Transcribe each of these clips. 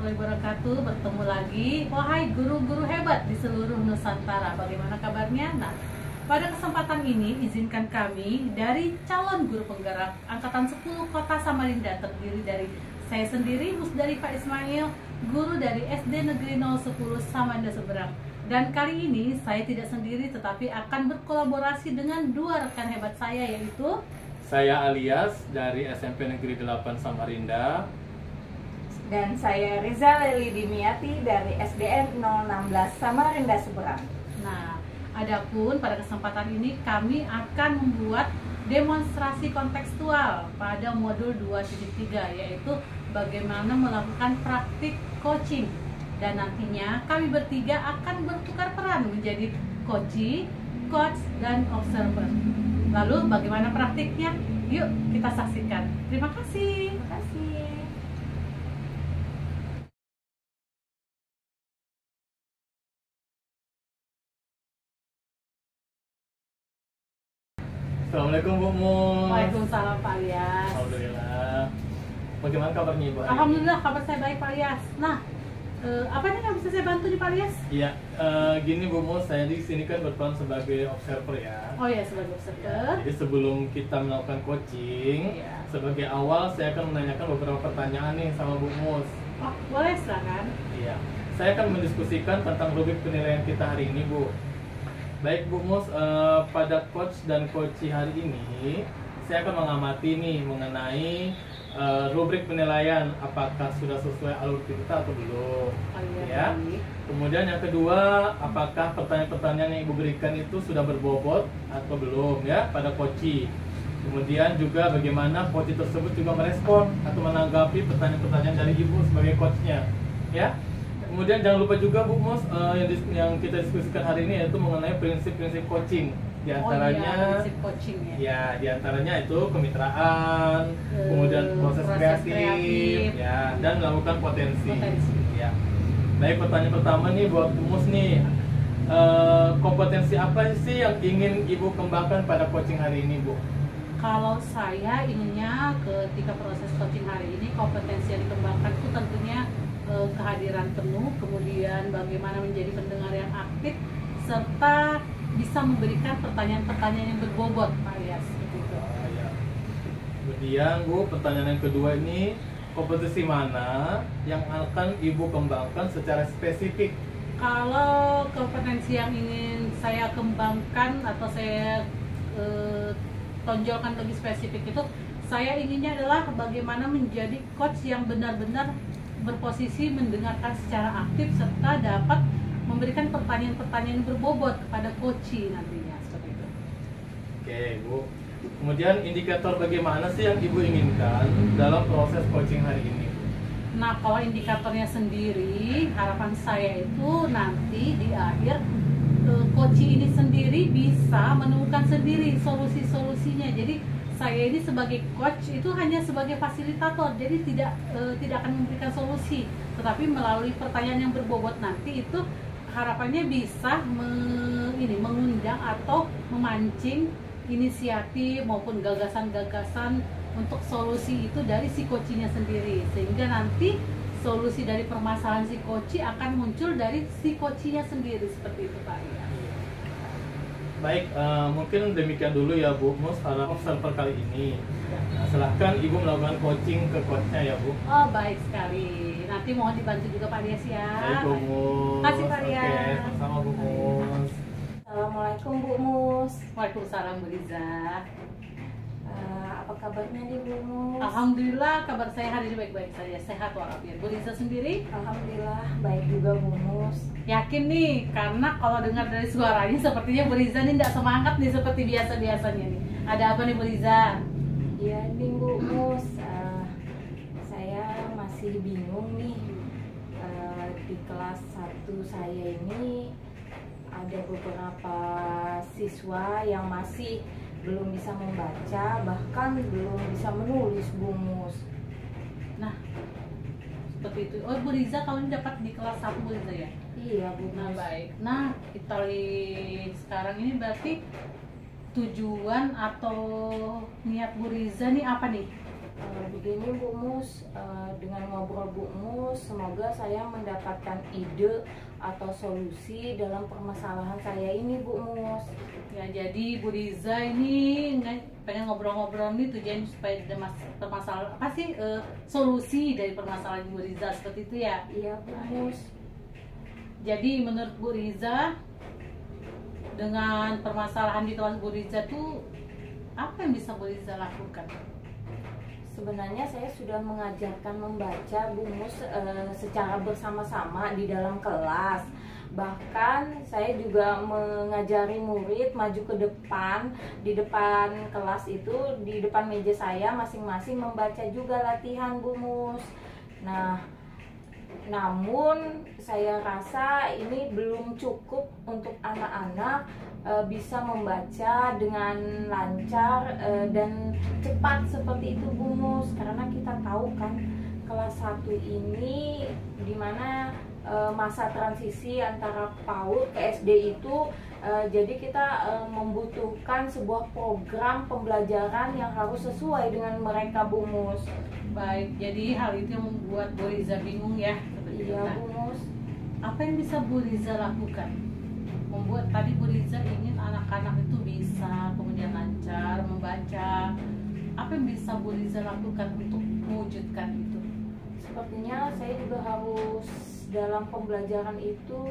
warahmatullahi wabarakatuh. Bertemu lagi, wahai guru-guru hebat di seluruh Nusantara. Bagaimana kabarnya? Nah, pada kesempatan ini izinkan kami dari calon guru penggerak Angkatan 10 Kota Samarinda, terdiri dari saya sendiri, Musdalifah Ismail, guru dari SD Negeri 010 Samarinda Seberang. Dan kali ini saya tidak sendiri, tetapi akan berkolaborasi dengan dua rekan hebat saya, yaitu saya Alias dari SMP Negeri 8 Samarinda. Dan saya Riza Leli Dimiati dari SDN 016 Samarinda Seberang. Nah, adapun pada kesempatan ini kami akan membuat demonstrasi kontekstual pada modul 2.3, yaitu bagaimana melakukan praktik coaching. Dan nantinya kami bertiga akan bertukar peran menjadi coach, dan observer. Lalu bagaimana praktiknya? Yuk kita saksikan. Terima kasih. Terima kasih. Assalamualaikum Bu Mus. Waalaikumsalam Pak Alias. Alhamdulillah. Bagaimana kabarnya Ibu? Alhamdulillah kabar saya baik Pak Alias. Nah, apa nih yang bisa saya bantu nih Pak Alias? Iya, gini Bu Mus, saya di sini kan berperan sebagai observer ya. Oh ya, sebagai observer. Jadi sebelum kita melakukan coaching, Iya. sebagai awal saya akan menanyakan beberapa pertanyaan nih sama Bu Mus. Oh, boleh silakan. Iya. Saya akan mendiskusikan tentang rubrik penilaian kita hari ini, Bu. Baik Bu Mus, pada coach dan coachee hari ini saya akan mengamati nih mengenai rubrik penilaian, apakah sudah sesuai alur kita atau belum. Oh, iya, Ya. baik. Kemudian yang kedua, apakah pertanyaan-pertanyaan yang Ibu berikan itu sudah berbobot atau belum ya pada coachee. Kemudian juga bagaimana coachee tersebut juga merespon atau menanggapi pertanyaan-pertanyaan dari Ibu sebagai coachnya, ya. Kemudian jangan lupa juga Bu Mus, yang kita diskusikan hari ini yaitu mengenai prinsip-prinsip coaching. Di antaranya, oh, iya, prinsip coaching ya. ya di antaranya itu kemitraan, kemudian proses kreatif, ya, dan melakukan potensi. Ya. Baik, pertanyaan pertama nih buat Bu Mus nih, kompetensi apa sih yang ingin Ibu kembangkan pada coaching hari ini, Bu? Kalau saya inginnya ketika proses coaching hari ini, kompetensi yang dikembangkan itu tentunya kehadiran penuh, kemudian bagaimana menjadi pendengar yang aktif, serta bisa memberikan pertanyaan-pertanyaan yang berbobot, Pak Alias. Gitu. Ya. Kemudian Bu, pertanyaan yang kedua ini, kompetensi mana yang akan Ibu kembangkan secara spesifik? Kalau kompetensi yang ingin saya kembangkan atau saya tonjolkan lebih spesifik itu, saya inginnya adalah bagaimana menjadi coach yang benar-benar berposisi mendengarkan secara aktif serta dapat memberikan pertanyaan-pertanyaan yang berbobot kepada coachee nantinya, seperti itu. Oke Bu, kemudian indikator bagaimana sih yang Ibu inginkan dalam proses coaching hari ini? Nah, kalau indikatornya sendiri, harapan saya itu nanti di akhir coachee ini sendiri bisa menemukan sendiri solusi-solusinya. Jadi saya ini sebagai coach itu hanya sebagai fasilitator, jadi tidak akan memberikan solusi, tetapi melalui pertanyaan yang berbobot nanti itu harapannya bisa mengundang atau memancing inisiatif maupun gagasan-gagasan untuk solusi itu dari si coachee-nya sendiri, sehingga nanti solusi dari permasalahan si coachee akan muncul dari si coachee-nya sendiri, seperti itu Pak ya. Baik, mungkin demikian dulu ya Bu Mus para observer kali ini. Nah, silahkan Ibu melakukan coaching ke coachnya ya Bu. Oh, baik sekali. Nanti mohon dibantu juga Pak Alias ya. Baik Bu Mus. Kasih Pak Alias. Oke, sama Bu Mus. Assalamualaikum Bu Mus. Waalaikumsalam Bu Riza. Apa kabarnya nih Bu Mus? Alhamdulillah kabar saya hari ini baik-baik saja, sehat walafiat. Bu Riza sendiri? Alhamdulillah baik juga Bu Mus. Yakin nih, karena kalau dengar dari suaranya sepertinya Bu Riza nih tidak semangat nih seperti biasa-biasanya nih. Ada apa nih Bu Riza? Iya nih Bu Mus, saya masih bingung nih. Di kelas 1 saya ini ada beberapa siswa yang masih belum bisa membaca, bahkan belum bisa menulis Bu Mus. Nah, seperti itu. Oh, Bu Riza tahun ini dapat di kelas 1 Bu Riza ya? Iya Bu Mus. Nah, baik. Nah, kita sekarang ini berarti tujuan atau niat Bu Riza nih apa nih? Begini Bu Mus, dengan ngobrol Bu Mus, semoga saya mendapatkan ide atau solusi dalam permasalahan saya ini Bu Mus. Ya, jadi Bu Riza ini pengen ngobrol-ngobrol nih tujuan supaya ada permasalahan apa sih, solusi dari permasalahan Bu Riza seperti itu ya? Iya Bu Mus. Jadi menurut Bu Riza, dengan permasalahan di kelas Bu Riza tuh apa yang bisa Bu Riza lakukan? Sebenarnya saya sudah mengajarkan membaca Bu Mus secara bersama-sama di dalam kelas. Bahkan saya juga mengajari murid maju ke depan, di depan kelas itu, di depan meja saya masing-masing membaca juga latihan Bu Mus. Nah, namun saya rasa ini belum cukup untuk anak-anak bisa membaca dengan lancar dan cepat seperti itu Bu Mus, karena kita tahu kan kelas 1 ini dimana masa transisi antara PAUD ke SD itu, jadi kita membutuhkan sebuah program pembelajaran yang harus sesuai dengan mereka Bu Mus. Baik, jadi hal itu yang membuat Bu Riza bingung ya. Iya Bu Mus. Apa yang bisa Bu Riza lakukan? Membuat tadi Bu Riza ingin anak-anak itu bisa kemudian lancar membaca. Apa yang bisa Bu Riza lakukan untuk mewujudkan itu? Sepertinya saya juga harus dalam pembelajaran itu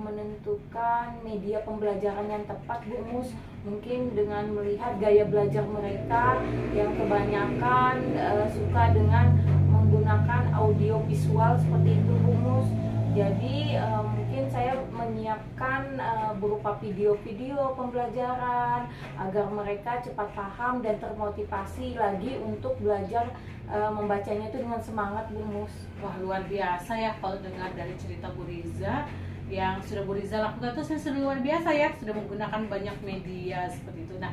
menentukan media pembelajaran yang tepat Bu Mus. Mungkin dengan melihat gaya belajar mereka yang kebanyakan suka dengan menggunakan audio visual seperti itu Bu Mus. Jadi mungkin saya menyiapkan berupa video-video pembelajaran agar mereka cepat paham dan termotivasi lagi untuk belajar membacanya itu dengan semangat Bu Mus. Wah, luar biasa ya kalau dengar dari cerita Bu Riza. Yang sudah Bu Riza lakukan itu sudah luar biasa ya, sudah menggunakan banyak media seperti itu. Nah,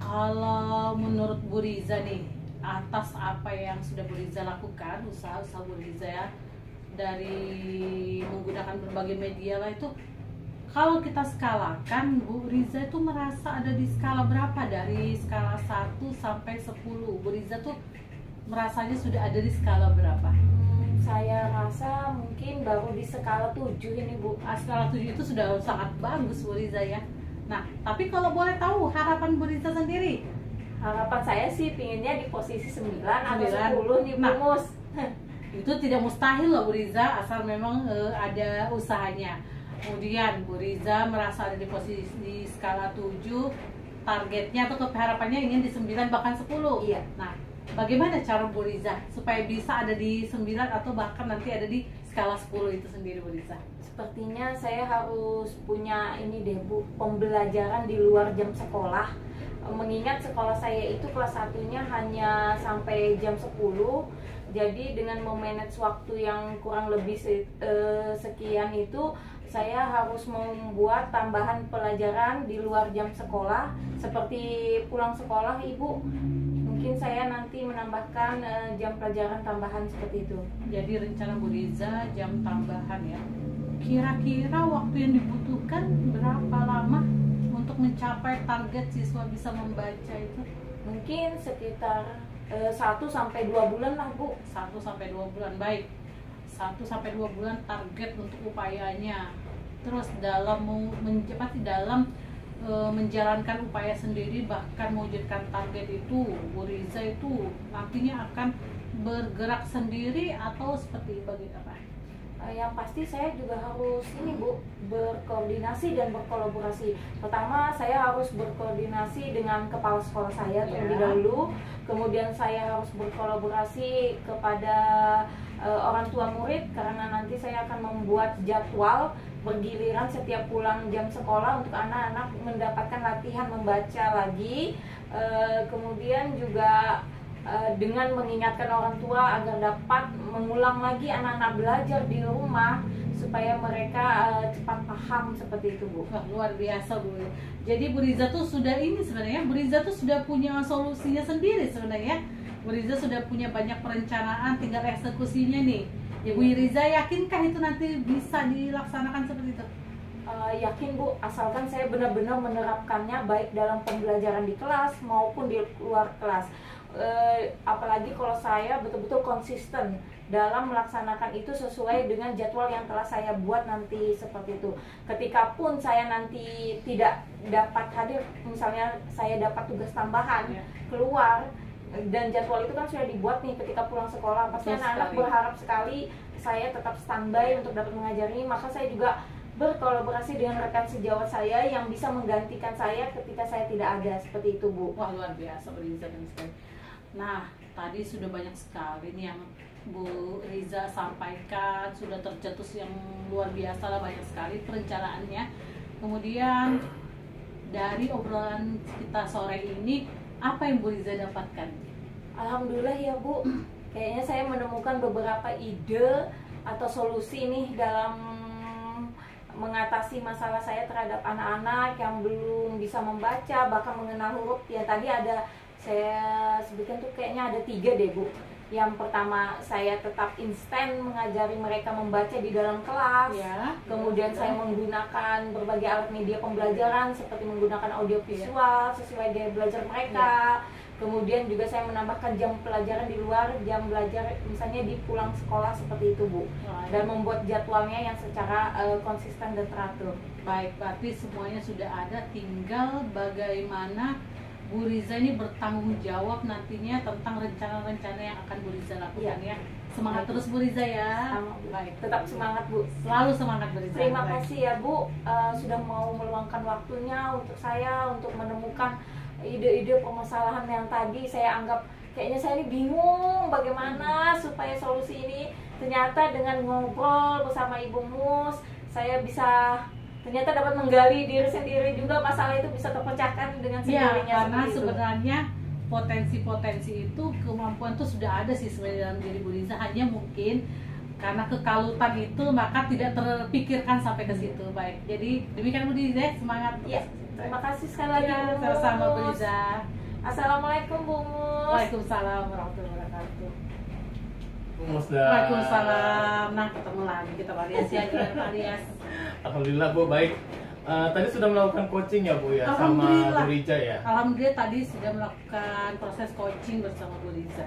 kalau menurut Bu Riza nih, atas apa yang sudah Bu Riza lakukan, usaha-usaha Bu Riza ya, dari menggunakan berbagai media lah itu, kalau kita skalakan, Bu Riza itu merasa ada di skala berapa? Dari skala 1 sampai 10, Bu Riza tuh merasanya sudah ada di skala berapa? Saya rasa mungkin baru di skala 7 ini Bu. Skala 7 itu sudah sangat bagus Bu Riza ya. Nah, tapi kalau boleh tahu harapan Bu Riza sendiri? Harapan saya sih pinginnya di posisi 9 atau 10 nih Bu Nah, Mus. Itu tidak mustahil loh Bu Riza, asal memang ada usahanya. Kemudian Bu Riza merasa ada di posisi skala 7, targetnya atau harapannya ingin di 9 bahkan 10. Iya. Nah, bagaimana cara Bu Riza supaya bisa ada di 9 atau bahkan nanti ada di skala 10 itu sendiri Bu Riza? Sepertinya saya harus punya ini deh Bu, pembelajaran di luar jam sekolah. Mengingat sekolah saya itu kelas 1-nya hanya sampai jam 10. Jadi dengan memanage waktu yang kurang lebih sekian itu, saya harus membuat tambahan pelajaran di luar jam sekolah, seperti pulang sekolah Ibu. Mungkin saya nanti menambahkan jam pelajaran tambahan seperti itu. Jadi rencana Bu Riza jam tambahan ya. Kira-kira waktu yang dibutuhkan berapa lama untuk mencapai target siswa bisa membaca itu? Mungkin sekitar 1 sampai 2 bulan lah Bu. 1 sampai 2 bulan, baik. 1 sampai 2 bulan target untuk upayanya. Terus dalam menjalankan upaya sendiri, bahkan mewujudkan target itu, Bu Riza itu nantinya akan bergerak sendiri atau seperti apa? Yang pasti saya juga harus ini Bu, berkoordinasi dan berkolaborasi. Pertama saya harus berkoordinasi dengan kepala sekolah saya terlebih dahulu. Kemudian saya harus berkolaborasi kepada orang tua murid, karena nanti saya akan membuat jadwal bergiliran setiap pulang jam sekolah untuk anak-anak mendapatkan latihan membaca lagi. Kemudian juga dengan mengingatkan orang tua agar dapat mengulang lagi anak-anak belajar di rumah supaya mereka cepat paham seperti itu Bu. Wah, luar biasa Bu. Jadi Bu Riza tuh sudah ini sebenarnya, Bu Riza tuh sudah punya solusinya sendiri sebenarnya. Bu Riza sudah punya banyak perencanaan, tinggal eksekusinya nih. Ya Bu Riza, yakinkah itu nanti bisa dilaksanakan seperti itu? Yakin Bu, asalkan saya benar-benar menerapkannya baik dalam pembelajaran di kelas maupun di luar kelas. apalagi kalau saya betul-betul konsisten dalam melaksanakan itu sesuai dengan jadwal yang telah saya buat nanti seperti itu. Ketika pun saya nanti tidak dapat hadir, misalnya saya dapat tugas tambahan keluar dan jadwal itu kan sudah dibuat nih ketika pulang sekolah, pasti anak-anak berharap sekali saya tetap standby untuk dapat mengajari, maka saya juga berkolaborasi dengan rekan sejawat saya yang bisa menggantikan saya ketika saya tidak ada, seperti itu Bu. Wah, luar biasa Bu Riza dan sekali. Nah, tadi sudah banyak sekali nih yang Bu Riza sampaikan, sudah tercetus yang luar biasa lah, banyak sekali perencanaannya. Kemudian dari obrolan kita sore ini, apa yang Bu Riza dapatkan? Alhamdulillah ya Bu, kayaknya saya menemukan beberapa ide atau solusi nih dalam mengatasi masalah saya terhadap anak-anak yang belum bisa membaca, bahkan mengenal huruf. Ya tadi ada saya sebutkan tuh kayaknya ada 3 deh Bu. Yang pertama, saya tetap instan mengajari mereka membaca di dalam kelas. Ya, Kemudian saya menggunakan berbagai alat media pembelajaran seperti menggunakan audiovisual sesuai gaya belajar mereka. Kemudian juga saya menambahkan jam pelajaran di luar, jam belajar misalnya di pulang sekolah seperti itu Bu. Dan membuat jadwalnya yang secara konsisten dan teratur. Baik, berarti semuanya sudah ada, tinggal bagaimana Bu Riza ini bertanggung jawab nantinya tentang rencana-rencana yang akan Bu Riza lakukan ya. Semangat terus Bu Riza ya. Baik, Tetap semangat Bu. selalu semangat Bu Riza. Terima Baik. kasih ya Bu, sudah mau meluangkan waktunya untuk saya untuk menemukan ide-ide permasalahan yang tadi saya anggap kayaknya saya ini bingung bagaimana supaya solusi ini. Ternyata dengan ngobrol bersama Ibu Mus, saya bisa ternyata dapat menggali diri sendiri juga, masalah itu bisa terpecahkan dengan Ya, sendirinya. karena seperti itu. sebenarnya potensi-potensi itu, kemampuan itu sudah ada sih sebenarnya dalam diri Bu Riza, hanya mungkin karena kekalutan itu maka tidak terpikirkan sampai ke situ. Baik, jadi demikian Bu Riza, semangat. Ya, terima kasih sekali lagi Ya, Bu sama-sama Bu Mus. Riza. Assalamualaikum Bu Mus. Waalaikumsalam warahmatullahi wabarakatuh. Bu Musda. Waalaikumsalam. Nah, ketemu lagi kita Alias ya, gimana Alias? Alhamdulillah Bu, baik. Tadi sudah melakukan coaching ya Bu ya sama Alhamdulillah. Bu Riza ya. Alhamdulillah tadi sudah melakukan proses coaching bersama Bu Riza.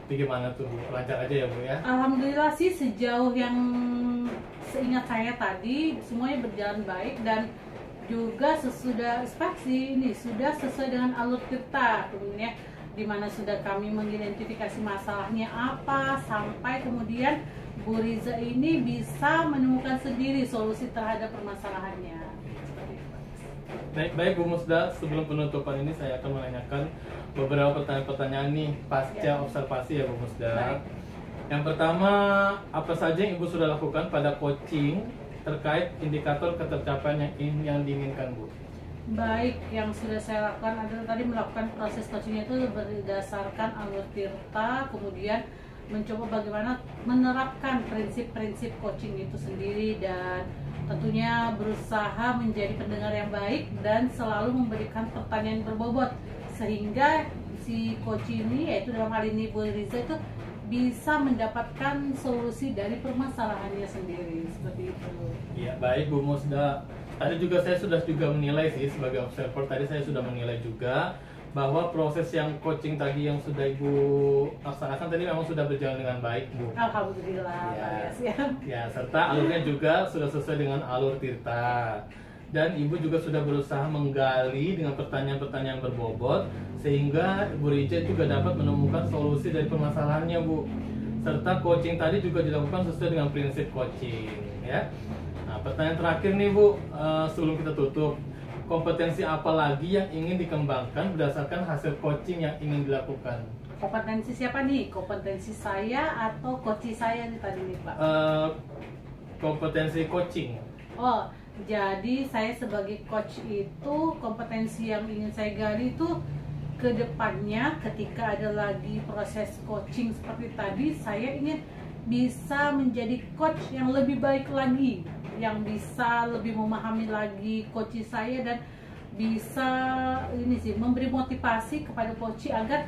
Itu gimana tuh Bu? Lancar aja ya Bu ya? Alhamdulillah sih sejauh yang seingat saya tadi semuanya berjalan baik, dan juga sesudah inspeksi ini sudah sesuai dengan alur kita, kemudian di mana sudah kami mengidentifikasi masalahnya apa, sampai kemudian Bu Riza ini bisa menemukan sendiri solusi terhadap permasalahannya. Seperti itu. Baik Bu Musda, sebelum penutupan ini saya akan menanyakan beberapa pertanyaan-pertanyaan nih pasca Ya. observasi ya Bu Musda. Baik. Yang pertama, apa saja yang Ibu sudah lakukan pada coaching terkait indikator ketercapaian yang diinginkan Bu? Baik, yang sudah saya lakukan adalah tadi melakukan proses coaching itu berdasarkan alur tirta, kemudian mencoba bagaimana menerapkan prinsip-prinsip coaching itu sendiri, dan tentunya berusaha menjadi pendengar yang baik dan selalu memberikan pertanyaan berbobot sehingga si coach ini, yaitu dalam hal ini Bu Riza, itu bisa mendapatkan solusi dari permasalahannya sendiri, seperti itu. Iya, baik Bu Musda. Tadi juga saya sudah menilai sih sebagai observer, tadi saya sudah menilai juga bahwa proses yang coaching tadi yang sudah Ibu laksanakan tadi memang sudah berjalan dengan baik Bu. Alhamdulillah, Ya. Alias ya. Ya, serta alurnya juga sudah sesuai dengan alur tirta. Dan Ibu juga sudah berusaha menggali dengan pertanyaan-pertanyaan berbobot sehingga Bu Riza juga dapat menemukan solusi dari permasalahannya Bu. Serta coaching tadi juga dilakukan sesuai dengan prinsip coaching ya. Nah, pertanyaan terakhir nih Bu, sebelum kita tutup, kompetensi apa lagi yang ingin dikembangkan berdasarkan hasil coaching yang ingin dilakukan? Kompetensi siapa nih? Kompetensi saya atau coach saya nih tadi nih Pak? Kompetensi coaching. Oh, jadi saya sebagai coach itu kompetensi yang ingin saya gali itu ke depannya ketika ada lagi proses coaching seperti tadi, saya ingin bisa menjadi coach yang lebih baik lagi, yang bisa lebih memahami lagi coach saya dan bisa ini sih memberi motivasi kepada coach agar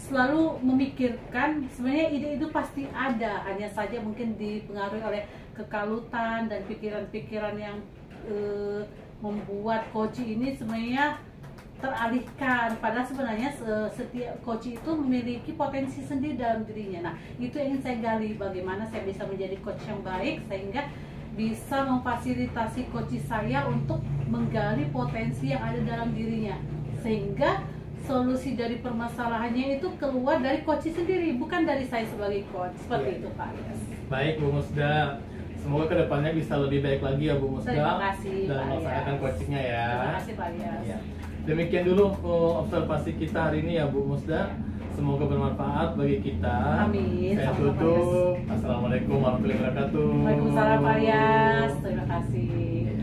selalu memikirkan sebenarnya ide itu pasti ada, hanya saja mungkin dipengaruhi oleh kekalutan dan pikiran-pikiran yang membuat coach ini sebenarnya teralihkan. Padahal sebenarnya setiap coach itu memiliki potensi sendiri dalam dirinya. Nah, itu yang ingin saya gali, bagaimana saya bisa menjadi coach yang baik sehingga bisa memfasilitasi coach saya untuk menggali potensi yang ada dalam dirinya, sehingga solusi dari permasalahannya itu keluar dari coach sendiri, bukan dari saya sebagai coach. Seperti itu Pak Yes. Baik Bu Musda, semoga kedepannya bisa lebih baik lagi ya Bu Musda. Terima kasih, dan Pak melaksanakan Yes. coachingnya ya. Terima kasih Pak Yes. Ya. Demikian dulu observasi kita hari ini ya Bu Musda. Semoga bermanfaat bagi kita. Amin. Saya Sama-sama, tutup. Assalamualaikum warahmatullahi wabarakatuh. Waalaikumsalam Pak Yes. Terima kasih.